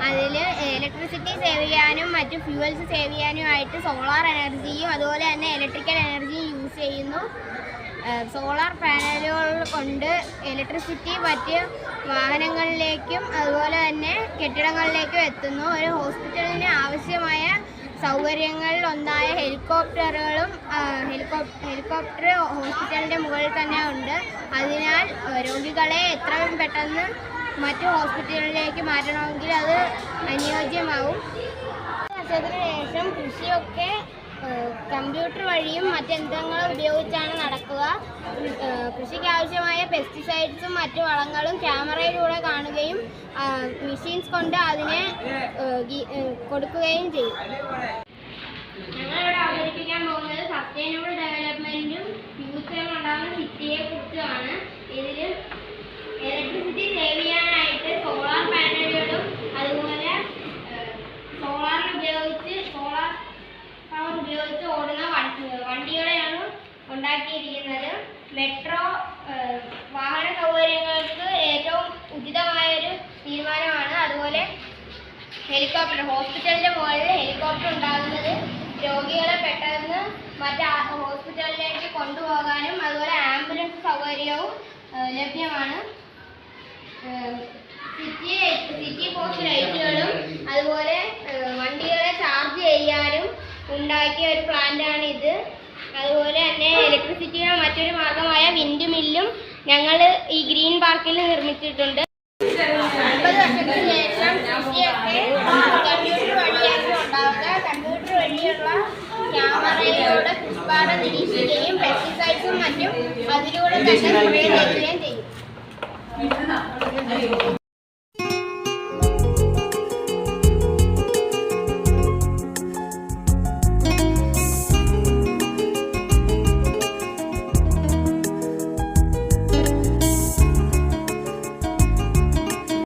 അതിൽ electricity save ചെയ്യാനും മറ്റു ഫ്യൂവൽസ് സേവ് ചെയ്യാനുമായിട്ട് സോളാർ എനർജിയും അതുപോലെ തന്നെ ഇലക്ട്രിക്കൽ എനർജിയും യൂസ് ചെയ്യുന്നു. സോളാർ പാനലുകൾ കൊണ്ട് ഇലക്ട്രിസിറ്റി മറ്റ് വാഹനങ്ങളിലേക്കും അതുപോലെ തന്നെ കെട്ടിടങ്ങളിലേക്കും എത്തുന്നു. ഒരു ഹോസ്പിറ്റലിന് ആവശ്യമായ സൗകര്യങ്ങളിൽ ഒന്നായ ഹെലികോപ്റ്റർ ഹോസ്പിറ്റലിൻ്റെ മുകളിൽ തന്നെ ഉണ്ട്. അതിനാൽ രോഗികളെ എത്രയും പെട്ടെന്ന് മറ്റു ഹോസ്പിറ്റലിലേക്ക് മാറ്റണമെങ്കിൽ അത് അനുയോജ്യമാവും. വർഷത്തിന് ശേഷം കൃഷിയൊക്കെ കമ്പ്യൂട്ടർ വഴിയും മറ്റെന്തെങ്കിലും ഉപയോഗിച്ചാണ് നടക്കുക. കൃഷിക്ക് ആവശ്യമായ പെസ്റ്റിസൈഡ്സും മറ്റു വളങ്ങളും ക്യാമറയിലൂടെ കാണുകയും മെഷീൻസ് കൊണ്ട് അതിനെ കൊടുക്കുകയും ചെയ്യും. ഞങ്ങളിവിടെ അവതരിപ്പിക്കാൻ പോകുന്നത് സസ്റ്റൈനബിൾ ഡെവലപ്മെൻറ്റും ഫ്യൂച്ചറിലുണ്ടാകുന്ന സിറ്റിയെ കുറിച്ചുമാണ്. ഇതിൽ ഇലക്ട്രിസിറ്റി സേവ് ചെയ്യാനായിട്ട് സോളാർ പാനലുകളും അതുപോലെ സോളാർ പവർ ഉപയോഗിച്ച് ഓടുന്ന വണ്ടികളെയാണ് ഉണ്ടാക്കിയിരിക്കുന്നത്. മെട്രോ വാഹന സൗകര്യങ്ങൾക്ക് ഏറ്റവും ഉചിതമായൊരു തീരുമാനമാണ്. അതുപോലെ ഹോസ്പിറ്റലിൻ്റെ മുകളിൽ ഹെലികോപ്റ്റർ ഉണ്ടാകുന്നത് രോഗികളെ പെട്ടെന്ന് മറ്റ് ഹോസ്പിറ്റലിലേക്ക് കൊണ്ടുപോകാനും അതുപോലെ ആംബുലൻസ് സൗകര്യവും ലഭ്യമാണ്. സിറ്റി പോസ്റ്റ് ലൈറ്റുകളും അതുപോലെ വണ്ടികളെ ചാർജ് ചെയ്യാനും ഉണ്ടാക്കിയ ഒരു പ്ലാന്റാണ് ഇത്. അതുപോലെ തന്നെ ഇലക്ട്രിസിറ്റിയുടെ മറ്റൊരു മാർഗമായ വിൻഡ് മില്ലും ഞങ്ങൾ ഈ ഗ്രീൻ പാർക്കിൽ നിർമ്മിച്ചിട്ടുണ്ട്. 50 വർഷത്തിന് ശേഷം കൃഷിയൊക്കെ കമ്പ്യൂട്ടർ വഴിയാണ് ഉണ്ടാവുക. കമ്പ്യൂട്ടർ വഴിയുള്ള ക്യാമറയിലൂടെ കൃഷിപ്പാടം നിരീക്ഷിക്കുകയും പെസ്റ്റിസൈഡ്സും മറ്റും അതിലൂടെ തന്നെ സ്പ്രേ ചെയ്യുകയും ചെയ്യും.